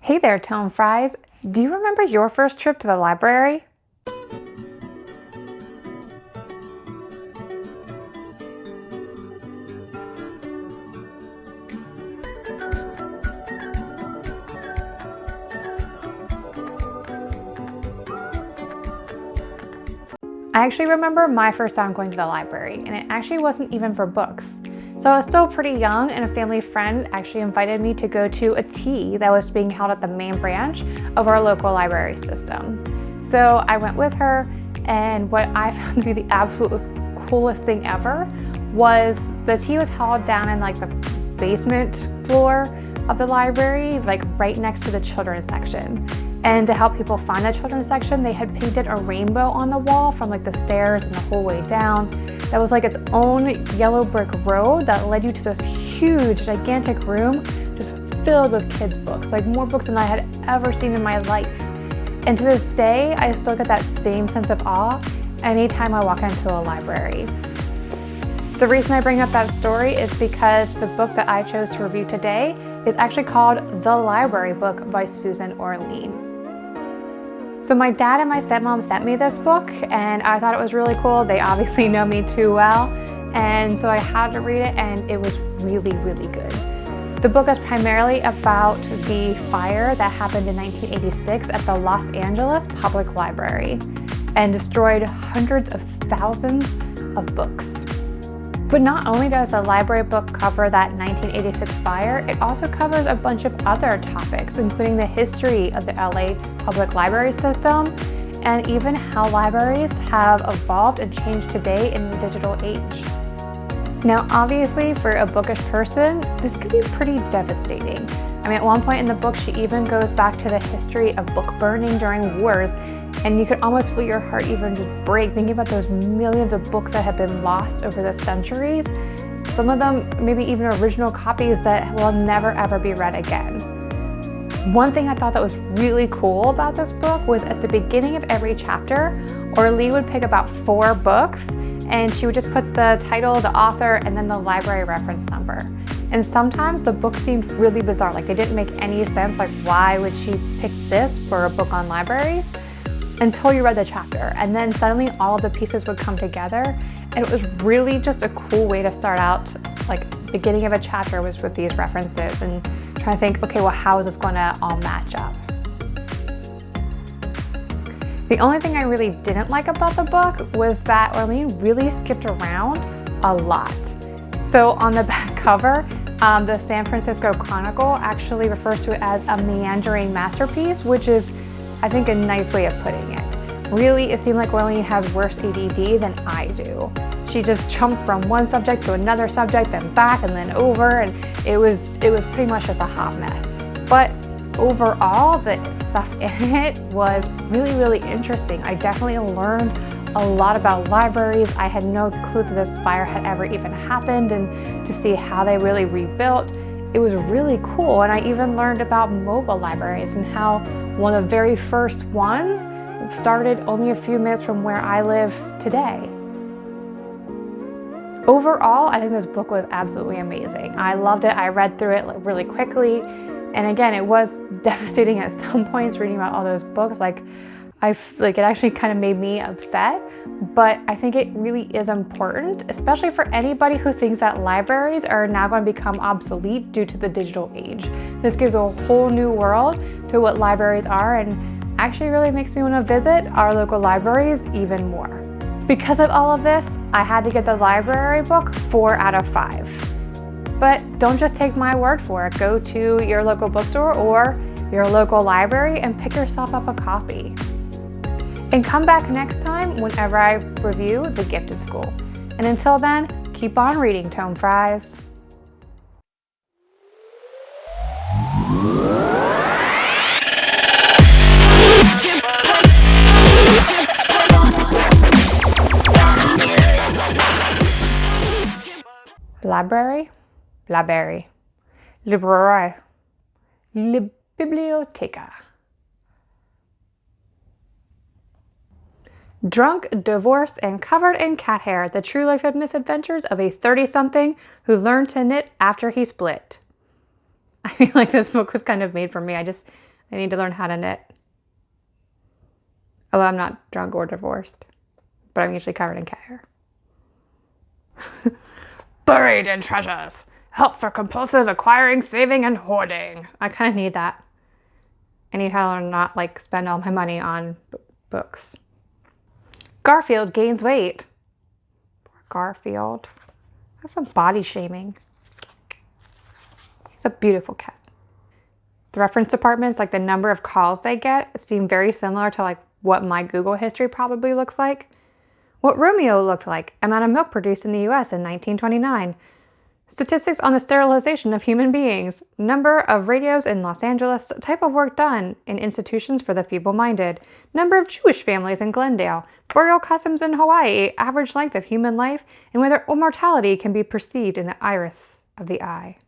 Hey there, Tomefries. Do you remember your first trip to the library? I actually remember my first time going to the library, and it actually wasn't even for books. So I was still pretty young, and a family friend actually invited me to go to a tea that was being held at the main branch of our local library system. So I went with her, and what I found to be the absolute coolest thing ever was the tea was held down in like the basement floor of the library, like right next to the children's section. And to help people find the children's section, they had painted a rainbow on the wall from like the stairs and the whole way down. That was like its own yellow brick road that led you to this huge, gigantic room just filled with kids' books, like more books than I had ever seen in my life. And to this day, I still get that same sense of awe anytime I walk into a library. The reason I bring up that story is because the book that I chose to review today is actually called The Library Book by Susan Orlean. So my dad and my stepmom sent me this book, and I thought it was really cool. They obviously know me too well, and so I had to read it, and it was really, really good. The book is primarily about the fire that happened in 1986 at the Los Angeles Public Library and destroyed hundreds of thousands of books. But not only does the library book cover that 1986 fire, it also covers a bunch of other topics, including the history of the LA public library system and even how libraries have evolved and changed today in the digital age. Now, obviously, for a bookish person, this could be pretty devastating. I mean, at one point in the book, she even goes back to the history of book burning during wars, and you could almost feel your heart even just break thinking about those millions of books that have been lost over the centuries. Some of them, maybe even original copies that will never ever be read again. One thing I thought that was really cool about this book was at the beginning of every chapter, Orlean would pick about 4 books, and she would just put the title, the author, and then the library reference number. And sometimes the book seemed really bizarre, like they didn't make any sense, like why would she pick this for a book on libraries? Until you read the chapter, and then suddenly all of the pieces would come together, and it was really just a cool way to start out. Like the beginning of a chapter was with these references and trying to think, okay, well, how is this going to all match up? The only thing I really didn't like about the book was that Orlean really skipped around a lot. So on the back cover, the San Francisco Chronicle actually refers to it as a meandering masterpiece, which is, I think, a nice way of putting it. Really, it seemed like Orlean has worse ADD than I do. She just jumped from one subject to another subject, then back and then over, and it was pretty much just a hot mess. But overall, the stuff in it was really, really interesting. I definitely learned a lot about libraries. I had no clue that this fire had ever even happened, and to see how they really rebuilt, it was really cool. And I even learned about mobile libraries and how one of the very first ones started only a few minutes from where I live today. Overall, I think this book was absolutely amazing. I loved it. I read through it really quickly. And again, it was devastating at some points reading about all those books. It actually kind of made me upset, but I think it really is important, especially for anybody who thinks that libraries are now going to become obsolete due to the digital age. This gives a whole new world to what libraries are, and actually really makes me want to visit our local libraries even more. Because of all of this, I had to give the library book 4 out of 5. But don't just take my word for it. Go to your local bookstore or your local library and pick yourself up a copy. And come back next time whenever I review The Gifted School. And until then, keep on reading, Tomefries. Library, library, library, biblioteca. Drunk, divorced, and covered in cat hair, the true life misadventures of a 30-something who learned to knit after he split. I feel like this book was kind of made for me. I need to learn how to knit. Although I'm not drunk or divorced, but I'm usually covered in cat hair. Buried in treasures. Help for compulsive acquiring, saving, and hoarding. I kind of need that. I need how to not like spend all my money on books. Garfield gains weight. Poor Garfield. That's some body shaming. He's a beautiful cat. The reference departments, like the number of calls they get, seem very similar to like what my Google history probably looks like. What Romeo looked like, amount of milk produced in the US in 1929. Statistics on the sterilization of human beings, number of radios in Los Angeles, type of work done in institutions for the feeble-minded, number of Jewish families in Glendale, burial customs in Hawaii, average length of human life, and whether immortality can be perceived in the iris of the eye.